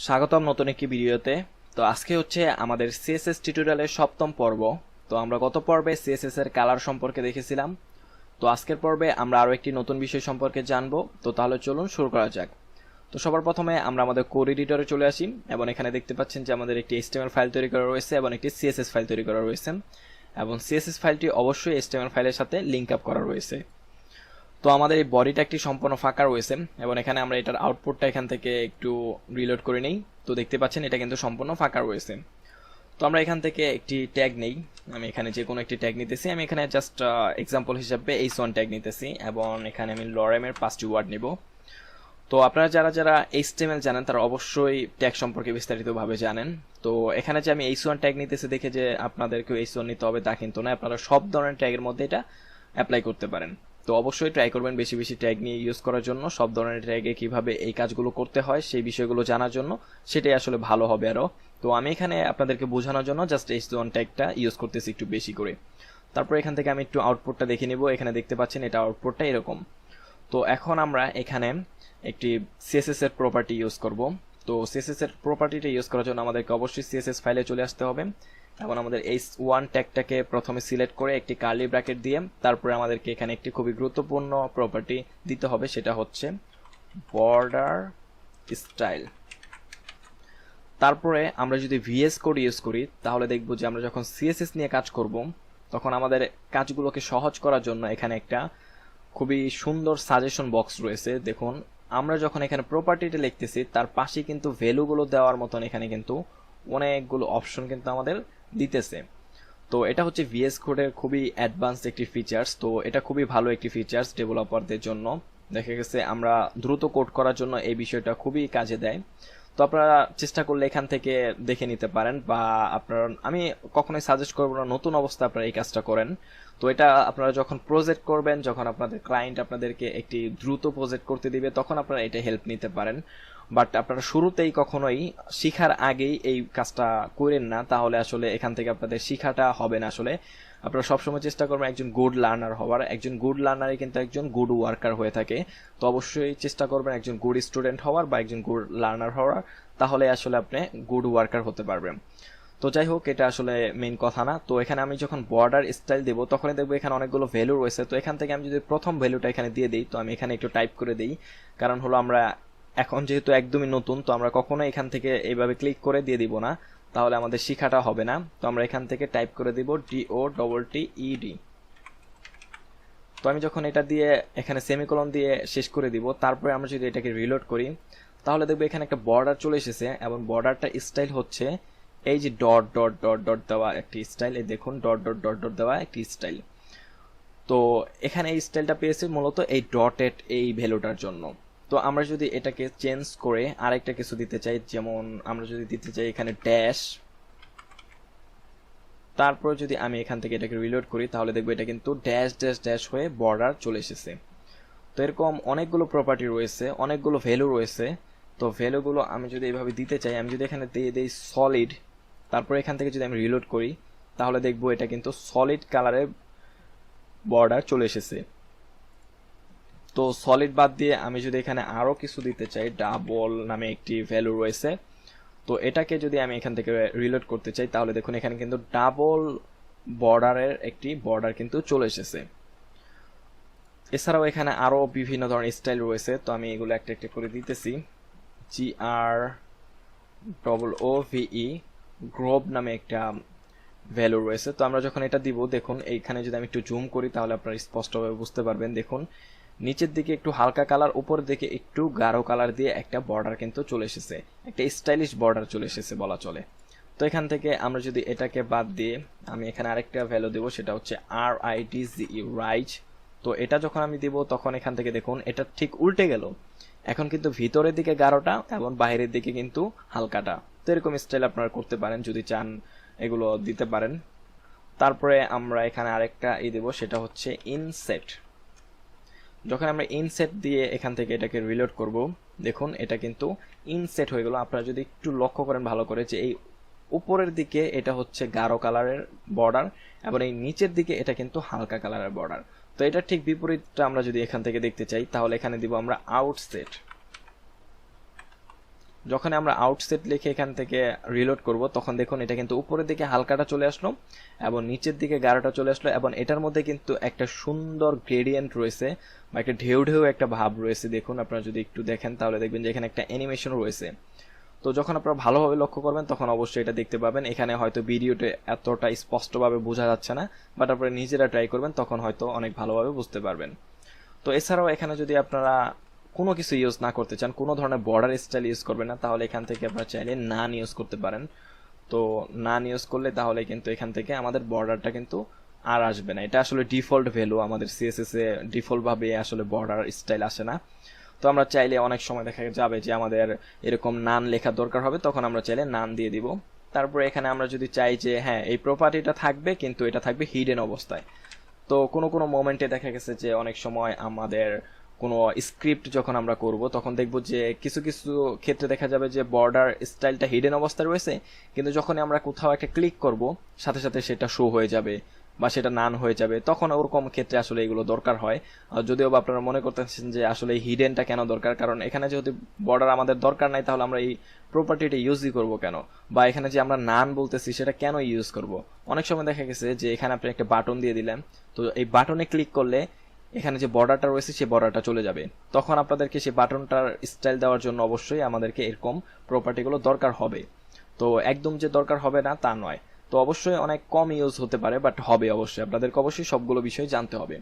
স্বাগতম নতুন একটি ভিডিওতে। তো আজকে হচ্ছে আমাদের সিএসএস টিউটোরিয়ালের সপ্তম পর্ব। তো আমরা গত পর্বে সিএসএস এর কালার সম্পর্কে দেখেছিলাম। তো আজকের পর্বে আমরা আরো একটি নতুন বিষয় সম্পর্কে জানবো। তো তাহলে চলুন শুরু করা যাক। তো সবার প্রথমে আমরা আমাদের কোড এডিটরে চলে আসি এবং এখানে দেখতে পাচ্ছেন যে আমাদের একটি HTML ফাইল তৈরি করা রয়েছে এবং একটি CSS ফাইল তৈরি করা রয়েছে এবং CSS ফাইলটি অবশ্যই HTML ফাইলের সাথে লিংক আপ করা রয়েছে। তো আমাদের এই বডিটা একটি সম্পূর্ণ ফাঁকা রয়েছে এবং এখানে আমরা এটার আউটপুটটা এখান থেকে একটু রিলোড করে নেই। তো দেখতে পাচ্ছেন এটা কিন্তু সম্পূর্ণ ফাঁকা রয়েছে। তো আমরা এখান থেকে একটি ট্যাগ নেই। আমি এখানে যে কোনো একটি ট্যাগ নিতেছি। আমি এখানে জাস্ট এক্সাম্পল হিসাবে h1 ট্যাগ নিতেছি এবং এখানে আমি লরেমের 5টি ওয়ার্ড নিব। তো আপনারা যারা যারা HTML জানেন তারা অবশ্যই ট্যাগ সম্পর্কে বিস্তারিতভাবে জানেন। তো এখানে যে আমি h1 ট্যাগ নিতেছি দেখে যে আপনাদেরকেও h1 নিতে হবে তা কিন্তু না, আপনারা সব ধরনের ট্যাগের মধ্যে এটা অ্যাপ্লাই করতে পারেন। তো অবশ্যই ট্রাই করবেন বেশি বেশি ট্যাগ নিয়ে ইউজ করার জন্য। সব ধরনের ট্যাগে কিভাবে এই কাজগুলো করতে হয় সেই বিষয়গুলো জানার জন্য সেটাই আসলে ভালো হবে আরো। তো আমি এখানে আপনাদেরকে বোঝানোর জন্য জাস্ট h1 ট্যাগটা ইউজ করতেছি একটু বেশি করে। তারপর এখান থেকে আমি একটু আউটপুটটা দেখে নিব। এখানে দেখতে পাচ্ছেন এটা আউটপুটটা এরকম। তো এখন আমরা এখানে একটি CSS এর প্রপার্টি ইউজ করব। তো CSS এর প্রপার্টিটা ইউজ করার জন্য আমাদেরকে অবশ্যই CSS ফাইলে চলে আসতে হবে এবং আমাদের h1 ট্যাগটাকে প্রথমে সিলেক্ট করে একটি কার্লি ব্র্যাকেট দিয়ে তারপরে আমাদেরকে এখানে একটি খুবই গুরুত্বপূর্ণ প্রপার্টি দিতে হবে, সেটা হচ্ছে বর্ডার স্টাইল। তারপরে আমরা যদি VS কোড ইউজ করি তাহলে দেখব যে আমরা যখন CSS নিয়ে কাজ করব তখন আমাদের কাজগুলোকে সহজ করার জন্য এখানে একটা খুবই সুন্দর সাজেশন বক্স রয়েছে। দেখুন আমরা যখন এখানে প্রপার্টিটা লিখতেছি তার পাশে কিন্তু ভ্যালুগুলো দেওয়ার মতন এখানে কিন্তু অনেকগুলো অপশন কিন্তু আমাদের দিতেছে। তো এটা হচ্ছে VS কোডের খুবই অ্যাডভান্সড একটি ফিচার্স। তো এটা খুবই ভালো একটি ফিচার্স ডেভেলপারদের জন্য। দেখা গেছে আমরা দ্রুত কোড করার জন্য এই বিষয়টা খুবই কাজে দেয়। তো আপনারা চেষ্টা করলে এখান থেকে দেখে নিতে পারেন বা আপনারা, আমি কখনোই সাজেস্ট করবো না নতুন অবস্থা আপনারা এই কাজটা করেন। তো এটা আপনারা যখন প্রজেক্ট করবেন, যখন আপনাদের ক্লায়েন্ট আপনাদেরকে একটি দ্রুত প্রজেক্ট করতে দিবে তখন আপনারা এটা হেল্প নিতে পারেন। বাট আপনারা শুরুতেই কখনোই শিখার আগেই এই কাজটা করেন না, তাহলে আসলে এখান থেকে আপনাদের শিখাটা হবে না। আসলে আপনারা সবসময় চেষ্টা করবেন একজন গুড লার্নার হওয়ার। একজন গুড লার্নারই কিন্তু একজন গুড ওয়ার্কার হয়ে থাকে। তো অবশ্যই চেষ্টা করবেন একজন গুড স্টুডেন্ট হওয়ার বা একজন গুড লার্নার হওয়ার, তাহলে আসলে আপনি গুড ওয়ার্কার হতে পারবেন। তো যাই হোক, এটা আসলে মেইন কথা না। তো এখানে আমি যখন বর্ডার স্টাইল দেবো তখনই দেখবো এখানে অনেকগুলো ভ্যালু রয়েছে। তো এখান থেকে আমি যদি প্রথম ভ্যালুটা এখানে দিয়ে দিই, তো আমি এখানে একটু টাইপ করে দিই, কারণ হলো আমরা এখন যেহেতু একদমই নতুন তো আমরা কখনো এখান থেকে এইভাবে ক্লিক করে দিয়ে দিব না, তাহলে আমাদের শিখাটা হবে না। তো আমরা এখান থেকে টাইপ করে দিব DOTTED। তো আমি যখন এটা দিয়ে এখানে সেমিকোলন দিয়ে শেষ করে দিব, তারপরে আমরা যদি এটাকে রিলোড করি তাহলে দেখবো এখানে একটা বর্ডার চলে এসেছে এবং বর্ডারটা স্টাইল হচ্ছে এই যে ডট ডট ডট ডট দেওয়া একটি স্টাইল। এই দেখুন ডট ডট ডট ডট দেওয়া একটি স্টাইল। তো এখানে এই স্টাইলটা পেয়েছে মূলত এই ডটেড এই ভ্যালুটার জন্য। তো আমরা যদি এটাকে চেঞ্জ করে আরেকটা কিছু দিতে চাই, যেমন আমরা যদি দিতে চাই এখানে ড্যাশ, তারপর যদি আমি এখান থেকে এটাকে রিলোড করি তাহলে দেখবো এটা কিন্তু ড্যাশ ড্যাশ ড্যাশ হয়ে বর্ডার চলে এসেছে। তো এরকম অনেকগুলো প্রপার্টি রয়েছে, অনেকগুলো ভ্যালু রয়েছে। তো ভ্যালুগুলো আমি যদি এইভাবে দিতে চাই, আমি যদি এখানে দিয়ে দিই সলিড, তারপর এখান থেকে যদি আমি রিলোড করি তাহলে দেখবো এটা কিন্তু সলিড কালারের বর্ডার চলে এসেছে। তো সলিড বাদ দিয়ে আমি যদি এখানে আরো কিছু দিতে চাই, ডাবল নামে একটি ভ্যালু রয়েছে। তো এটাকে যদি আমি এখান থেকে রিলোড করতে চাই তাহলে দেখুন এখানে কিন্তু ডাবল বর্ডারের একটি বর্ডার কিন্তু চলে এসেছে। এছাড়াও এখানে আরো বিভিন্ন ধরনের স্টাইল রয়েছে। তো আমি এগুলো একটা একটা করে দিতেছি। GROOVE গ্রোভ নামে একটা ভ্যালু রয়েছে। তো আমরা যখন এটা দিব দেখুন এইখানে যদি আমি একটু জুম করি তাহলে আপনারা স্পষ্টভাবে বুঝতে পারবেন। দেখুন নিচের দিকে একটু হালকা কালার, উপরের দিকে একটু গাঢ় কালার দিয়ে একটা বর্ডার কিন্তু চলে এসেছে, একটা স্টাইলিশ বর্ডার চলে এসেছে বলা চলে। তো এখান থেকে আমরা যদি এটাকে বাদ দিয়ে আমি এখানে আরেকটা ভ্যালু দেব, সেটা হচ্ছে RIGE রাইজ। তো এটা যখন আমি দিব তখন এখান থেকে দেখুন এটা ঠিক উল্টে গেল। এখন কিন্তু ভিতরের দিকে গাঢ়টা এবং বাইরের দিকে কিন্তু হালকাটা। তো এরকম স্টাইল আপনারা করতে পারেন যদি চান, এগুলো দিতে পারেন। তারপরে আমরা এখানে আরেকটা দেব, সেটা হচ্ছে ইনসেট। যখন আমরা ইনসেট দিয়ে এখান থেকে এটাকে রিলোড করব দেখুন এটা কিন্তু ইনসেট হয়ে গেল। আপনারা যদি একটু লক্ষ্য করেন ভালো করে যে এই উপরের দিকে এটা হচ্ছে গাঢ় কালারের বর্ডার এবং এই নিচের দিকে এটা কিন্তু হালকা কালারের বর্ডার। তো এটা ঠিক বিপরীতটা আমরা যদি এখান থেকে দেখতে চাই তাহলে এখানে দিব আমরা আউটসেট। যখন আমরা আউটসেট লিখে এখান থেকে রিলোড করব তখন দেখুন এটা কিন্তু উপরের দিকে হালকাটা চলে আসলো এবং নিচের দিকে গাঢ়টা চলে আসলো, এবং এটার মধ্যে কিন্তু একটা সুন্দর গ্রেডিয়েন্ট রয়েছে বা একটা ঢেউ ঢেউ একটা ভাব রয়েছে। দেখুন আপনারা যদি একটু দেখেন তাহলে দেখবেন যে এখানে একটা অ্যানিমেশন রয়েছে। তো যখন আপনারা ভালোভাবে লক্ষ্য করবেন তখন অবশ্যই এটা দেখতে পাবেন। এখানে হয়তো ভিডিওতে এতটা স্পষ্টভাবে বোঝা যাচ্ছে না, বাট আপনারা নিজেরা ট্রাই করবেন তখন হয়তো অনেক ভালোভাবে বুঝতে পারবেন। তো এছাড়াও এখানে যদি আপনারা কোনো কিছু ইউজ না করতে চান, কোনো ধরনের বর্ডার স্টাইল ইউজ করবেন না, তাহলে এখান থেকে আপনারা চাইলে নান ইউজ করতে পারেন। তো নান ইউজ করলে তাহলে কিন্তু এখান থেকে আমাদের বর্ডারটা কিন্তু আর আসবে না। এটা আসলে ডিফল্ট ভ্যালু, আমাদের সিএসএস এ ডিফল্ট ভাবে আসলে বর্ডার স্টাইল আসে না। তো আমরা চাইলে অনেক সময় দেখা যাবে যে আমাদের এরকম নান লেখা দরকার হবে, তখন আমরা চাইলে নান দিয়ে দিব। তারপরে এখানে আমরা যদি চাই যে হ্যাঁ এই প্রপার্টিটা থাকবে কিন্তু এটা থাকবে হিডেন অবস্থায়, তো কোনো কোনো মোমেন্টে দেখা গেছে যে অনেক সময় আমাদের কোনো স্ক্রিপ্ট যখন আমরা করব তখন দেখব যে কিছু কিছু ক্ষেত্রে দেখা যাবে যে বর্ডার স্টাইলটা হিডেন অবস্থায় রয়েছে, কিন্তু যখন আমরা কোথাও একটা ক্লিক করব সাথে সাথে সেটা শো হয়ে যাবে বা সেটা নান হয়ে যাবে, তখন ওরকম ক্ষেত্রে আসলে এগুলো দরকার হয়। যদিও বা আপনারা মনে করতেছেন যে আসলে হিডেনটা কেন দরকার, কারণ এখানে যেহেতু বর্ডার আমাদের দরকার নাই তাহলে আমরা এই প্রপার্টিটা ইউজই করব কেন, বা এখানে যে আমরা নান বলতেছি সেটা কেন ইউজ করব। অনেক সময় দেখা গেছে যে এখানে আপনি একটা বাটন দিয়ে দিলেন, তো এই বাটনে ক্লিক করলে এখানে যে বর্ডারটা রয়েছে সেই বর্ডারটা চলে যাবে, তখন আপনাদেরকে সেই বাটনটার স্টাইল দেওয়ার জন্য অবশ্যই আমাদেরকে এরকম প্রপার্টিগুলো দরকার হবে। তো একদম যে দরকার হবে না তা নয়, তো অবশ্যই অনেক কম ইউজ হতে পারে, বাট হবে অবশ্যই, আপনাদেরকে অবশ্যই সবগুলো বিষয় জানতে হবে।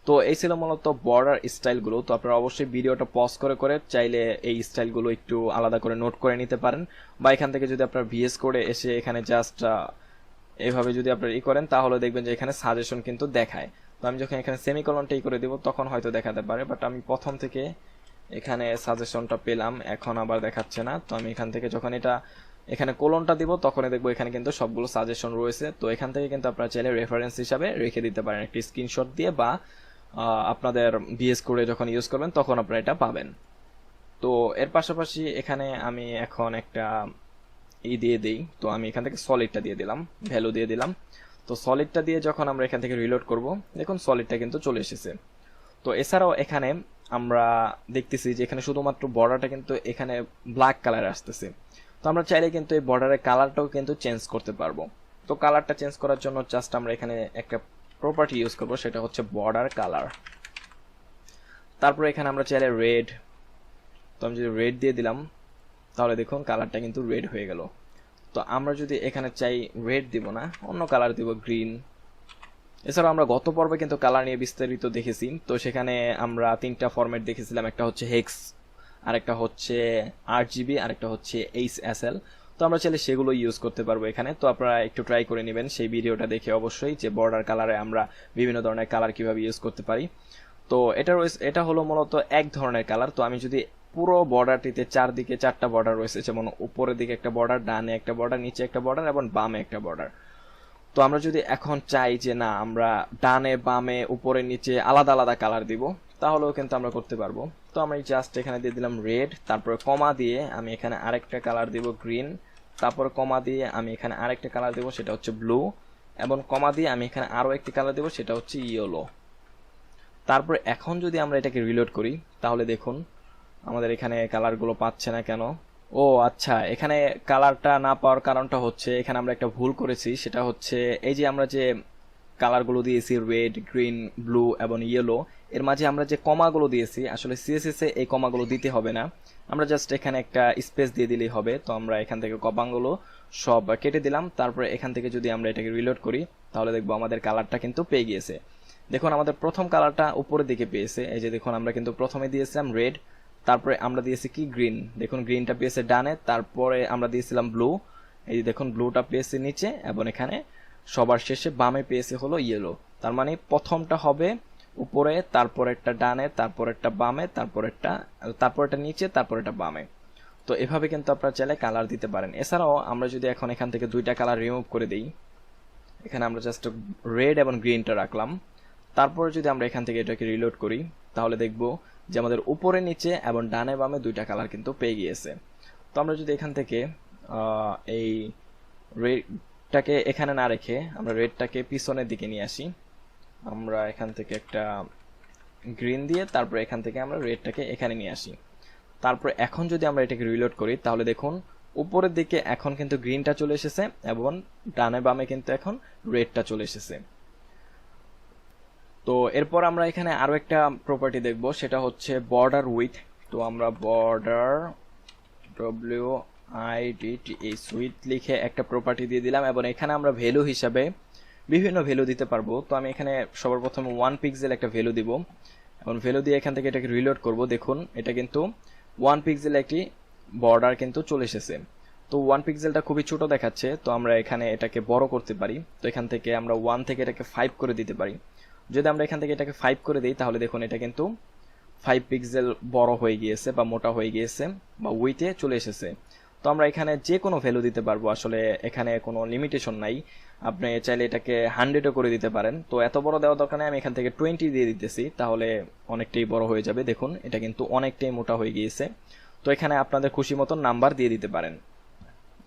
তো এই ছিল মূলত বর্ডার স্টাইলগুলো। তো আপনারা অবশ্যই ভিডিওটা পজ করে করে চাইলে এই স্টাইলগুলো একটু আলাদা করে নোট করে নিতে পারেন, বা এখান থেকে যদি আপনারা ভিএস করে এসে এখানে জাস্ট এইভাবে যদি আপনারা করেন তাহলে দেখবেন যে এখানে সাজেশন কিন্তু দেখায়। তো আমি যখন এখানে সেমিকলনটা করে দিব তখন হয়তো দেখাতে পারে, বাট আমি প্রথম থেকে এখানে সাজেশনটা পেলাম, এখন আবার দেখাচ্ছে না। তো আমি এখান থেকে যখন এটা এখানে কোলনটা দিব তখনই দেখবো এখানে কিন্তু সবগুলো সাজেশন রয়েছে। তো এখান থেকে কিন্তু আপনারা চাইলে রেফারেন্স হিসাবে রেখে দিতে পারেন একটি স্ক্রিনশট দিয়ে, বা আপনাদের ভিএস করে যখন ইউজ করবেন তখন আপনারা এটা পাবেন। তো এর পাশাপাশি এখানে আমি এখন একটা দিয়ে দিই, তো আমি এখান থেকে সলিডটা দিয়ে দিলাম, ভ্যালু দিয়ে দিলাম। তো সলিডটা দিয়ে যখন আমরা এখান থেকে রিলোড করব দেখুন সলিডটা কিন্তু চলে এসেছে। তো এছাড়াও এখানে আমরা দেখতেছি যে এখানে শুধুমাত্র বর্ডারটা কিন্তু এখানে ব্ল্যাক কালার আসতেছে। তো আমরা চাইলে কিন্তু এই বর্ডারের কালারটাও কিন্তু চেঞ্জ করতে পারবো। তো কালারটা চেঞ্জ করার জন্য জাস্ট আমরা এখানে একটা প্রপার্টি ইউজ করব, সেটা হচ্ছে বর্ডার কালার। তারপরে এখানে আমরা চাইলে রেড, তো আমি যদি রেড দিয়ে দিলাম তাহলে দেখুন কালারটা কিন্তু রেড হয়ে গেল। তো আমরা যদি এখানে চাই রেড দিব না, অন্য কালার দিব, গ্রিন। এছাড়াও আমরা গত পর্বে কিন্তু কালার নিয়ে বিস্তারিত দেখেছি, তো সেখানে আমরা 3টা ফরম্যাট দেখেছিলাম, একটা হচ্ছে হেক্স, আরেকটা হচ্ছে আরজিবি, আরেকটা হচ্ছে এইচএসএল। তো আমরা চাইলে সেগুলো ইউজ করতে পারবো এখানে। তো আপনারা একটু ট্রাই করে নেবেন সেই ভিডিওটা দেখে অবশ্যই, যে বর্ডার কালারে আমরা বিভিন্ন ধরনের কালার কিভাবে ইউজ করতে পারি। তো এটা হলো মূলত এক ধরনের কালার। তো আমি যদি পুরো বর্ডারটিতে চারদিকে 4টা বর্ডার রয়েছে, যেমন উপরের দিকে একটা বর্ডার, ডানে একটা বর্ডার, নিচে একটা বর্ডার এবং বামে একটা বর্ডার। তো আমরা যদি এখন চাই যে না আমরা ডানে বামে উপরে নিচে আলাদা আলাদা কালার দিব, তাহলেও কিন্তু আমরা করতে পারবো। তো আমি জাস্ট এখানে দিয়ে দিলাম রেড, তারপরে কমা দিয়ে আমি এখানে আরেকটা কালার দিব গ্রিন, তারপরে কমা দিয়ে আমি এখানে আরেকটা কালার দিব সেটা হচ্ছে ব্লু, এবং কমা দিয়ে আমি এখানে আরো একটি কালার দিব সেটা হচ্ছে ইয়েলো। তারপরে এখন যদি আমরা এটাকে রিলোড করি তাহলে দেখুন আমাদের এখানে কালারগুলো পাচ্ছে না কেন। ও আচ্ছা, এখানে কালারটা না পাওয়ার কারণটা হচ্ছে এখানে আমরা একটা ভুল করেছি, সেটা হচ্ছে এই যে আমরা যে কালারগুলো দিয়েছি রেড, গ্রিন, ব্লু এবং ইয়েলো, এর মাঝে আমরা যে কমাগুলো দিয়েছি আসলে সিএসএস এ এই কমাগুলো দিতে হবে না, আমরা জাস্ট এখানে একটা স্পেস দিয়ে দিলেই হবে। তো আমরা এখান থেকে কমাগুলো সব কেটে দিলাম। তারপরে এখান থেকে যদি আমরা এটাকে রিলোড করি তাহলে দেখবো আমাদের কালারটা কিন্তু পেয়ে গিয়েছে। দেখুন আমাদের প্রথম কালারটা উপরের দিকে পেয়েছে, এই যে দেখুন আমরা কিন্তু প্রথমে দিয়েছিলাম রেড, তারপরে আমরা দিয়েছি কি গ্রিন, দেখুন গ্রিনটা পেয়েছে ডানে, তারপরে আমরা দিয়েছিলাম ব্লু, এই যে দেখুন ব্লুটা পেয়েছে নিচে, এবং এখানে সবার শেষে বামে পেয়েছে হলো ইয়েলো। তার মানে প্রথমটা হবে উপরে, তারপরেরটা ডানে, তারপরেরটা বামে, তারপরেরটা নিচে, তারপরেরটা বামে। তো এভাবে কিন্তু আপনারা চাইলে কালার দিতে পারেন। এছাড়াও আমরা যদি এখন এখান থেকে 2টা কালার রিমুভ করে দিই, এখানে আমরা জাস্ট রেড এবং গ্রিনটা রাখলাম, তারপরে যদি আমরা এখান থেকে এটাকে রিলোড করি তাহলে দেখবো যে আমাদের উপরে নিচে এবং ডানে বামে 2টা কালার কিন্তু পেয়ে গিয়েছে। তো আমরা যদি এখান থেকে এই রেডটাকে এখানে না রেখে আমরা রেডটাকে পিছনের দিকে নিয়ে আসি, আমরা এখান থেকে একটা গ্রিন দিয়ে তারপরে এখান থেকে আমরা রেডটাকে এখানে নিয়ে আসি, তারপর এখন যদি আমরা এটাকে রিলোড করি তাহলে দেখুন উপরের দিকে এখন কিন্তু গ্রিনটা চলে এসেছে এবং ডানে বামে কিন্তু এখন রেডটা চলে এসেছে। তো এরপর আমরা এখানে আরো একটা প্রপার্টি দেখব, সেটা হচ্ছে বর্ডার উইথ। তো আমরা বর্ডার WIDTH উইথ লিখে একটা প্রপার্টি দিয়ে দিলাম এবং এখানে আমরা ভ্যালু হিসাবে বিভিন্ন ভ্যালু দিতে পারবো। তো আমি এখানে সবার প্রথমে 1 পিক্সেল একটা ভ্যালু দিব এবং ভ্যালু দিয়ে এখান থেকে এটাকে রিলোড করব। দেখুন এটা কিন্তু 1 পিক্সেল একটি বর্ডার কিন্তু চলে এসেছে। তো 1 পিক্সেলটা খুবই ছোট দেখাচ্ছে, তো আমরা এখানে এটাকে বড় করতে পারি। তো এখান থেকে আমরা 1 থেকে এটাকে 5 করে দিতে পারি। যদি আমরা এখান থেকে এটাকে 5 করে দিই তাহলে দেখুন এটা কিন্তু 5 পিক্সেল বড় হয়ে গিয়েছে বা মোটা হয়ে গিয়েছে বা উইথে চলে এসেছে। তো আমরা এখানে যে কোনো ভ্যালু দিতে পারবো, আসলে এখানে কোনো লিমিটেশন নাই। আপনি চাইলে এটাকে 100ও করে দিতে পারেন। তো এত বড় দেওয়ার দরকার নেই, আমি এখান থেকে 20 দিয়ে দিতেছি, তাহলে অনেকটাই বড় হয়ে যাবে। দেখুন এটা কিন্তু অনেকটাই মোটা হয়ে গিয়েছে। তো এখানে আপনাদের খুশি মতন নাম্বার দিয়ে দিতে পারেন।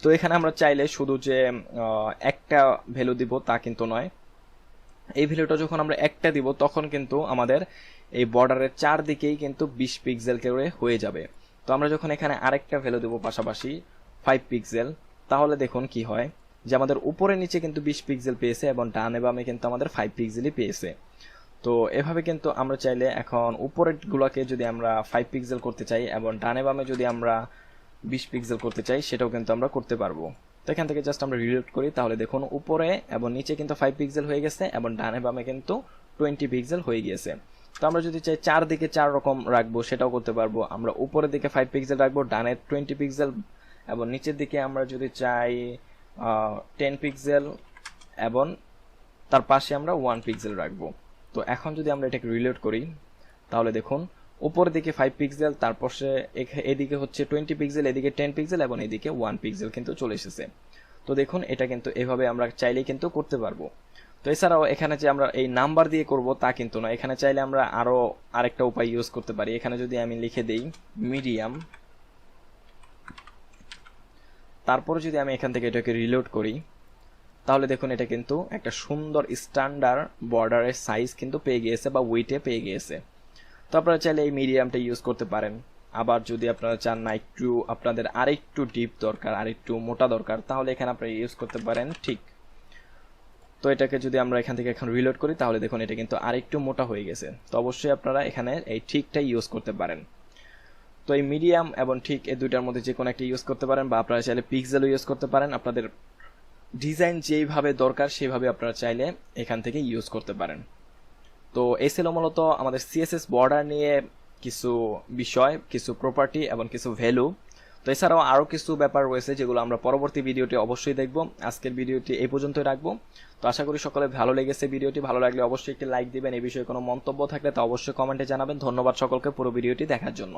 তো এখানে আমরা চাইলে শুধু যে একটা ভ্যালু দিব তা কিন্তু নয়, এই ভ্যালুটা যখন আমরা একটা দিব তখন কিন্তু আমাদের এই বর্ডারের চারদিকেই কিন্তু 20 পিক্সেল করে হয়ে যাবে। তো আমরা যখন এখানে আরেকটা ভ্যালু দেব পাশাপাশি 5 পিক্সেল, তাহলে দেখুন কি হয় যে আমাদের উপরে নিচে কিন্তু 20 পিক্সেল পেয়েছে এবং ডানে বামে কিন্তু আমাদের 5 পিক্সেলই পেয়েছে। তো এভাবে কিন্তু আমরা চাইলে এখন উপরের গুলোকে যদি আমরা 5 পিক্সেল করতে চাই এবং ডানে বামে যদি আমরা 20 পিক্সেল করতে চাই সেটাও কিন্তু আমরা করতে পারবো। তো এখান থেকে জাস্ট আমরা রিলোড করি, তাহলে দেখুন উপরে এবং নিচে কিন্তু 5 পিক্সেল হয়ে গেছে এবং ডানে বামে কিন্তু 20 পিক্সেল হয়ে গিয়েছে। তো আমরা যদি চাই চারদিকে 4 রকম রাখবো সেটাও করতে পারবো। আমরা উপরের দিকে 5 পিক্সেল রাখবো, ডানে 20 পিক্সেল এবং নিচের দিকে আমরা যদি চাই 10 পিক্সেল এবং তার পাশে আমরা 1 পিক্সেল রাখবো। তো এখন যদি আমরা এটাকে রিলোড করি তাহলে দেখুন উপরের দিকে 5 পিক্সেল, তারপর এদিকে হচ্ছে 20 পিক্সেল, এদিকে 10 পিক্সেল এবং এদিকে 1 পিক্সেল কিন্তু চলে এসেছে। তো দেখুন এটা কিন্তু এভাবে আমরা চাইলেই কিন্তু করতে পারবো। তো এছাড়াও এখানে যে আমরা এই নাম্বার দিয়ে করব তা কিন্তু না, এখানে চাইলে আমরা আরো আরেকটা উপায় ইউজ করতে পারি। এখানে যদি আমি লিখে দেই মিডিয়াম, তারপরে যদি আমি এখান থেকে এটাকে রিলোড করি তাহলে দেখুন এটা কিন্তু একটা সুন্দর স্ট্যান্ডার্ড বর্ডারের সাইজ কিন্তু পেয়ে গিয়েছে বা ওয়েটে পেয়ে গিয়েছে। তো আপনারা চাইলে এই মিডিয়ামটা ইউজ করতে পারেন। আবার যদি আপনারা চান না একটু আপনাদের আরেকটু ডিপ দরকার, আরেকটু মোটা দরকার, তাহলে এখানে আপনারা ইউজ করতে পারেন ঠিক। তো এটাকে যদি আমরা এখান থেকে এখন রিলোড করি তাহলে দেখুন এটা কিন্তু আরেকটু মোটা হয়ে গেছে। তো অবশ্যই আপনারা এখানে এই ঠিকটা ইউজ করতে পারেন। তো এই মিডিয়াম এবং ঠিক এই দুইটার মধ্যে যে কোনো একটা ইউজ করতে পারেন বা আপনারা চাইলে পিক্সেলও ইউজ করতে পারেন। আপনাদের ডিজাইন যেইভাবে দরকার সেভাবে আপনারা চাইলে এখান থেকে ইউজ করতে পারেন। তো এই ছিল মূলত আমাদের সিএসএস বর্ডার নিয়ে কিছু বিষয়, কিছু প্রপার্টি এবং কিছু ভ্যালু। তো এছাড়াও আরও কিছু ব্যাপার রয়েছে যেগুলো আমরা পরবর্তী ভিডিওটি অবশ্যই দেখব। আজকের ভিডিওটি এই পর্যন্তই রাখবো। তো আশা করি সকলে ভালো লেগেছে ভিডিওটি। ভালো লাগলে অবশ্যই একটি লাইক দিবেন। এই বিষয়ে কোনো মন্তব্য থাকলে তা অবশ্যই কমেন্টে জানাবেন। ধন্যবাদ সকলকে পুরো ভিডিওটি দেখার জন্য।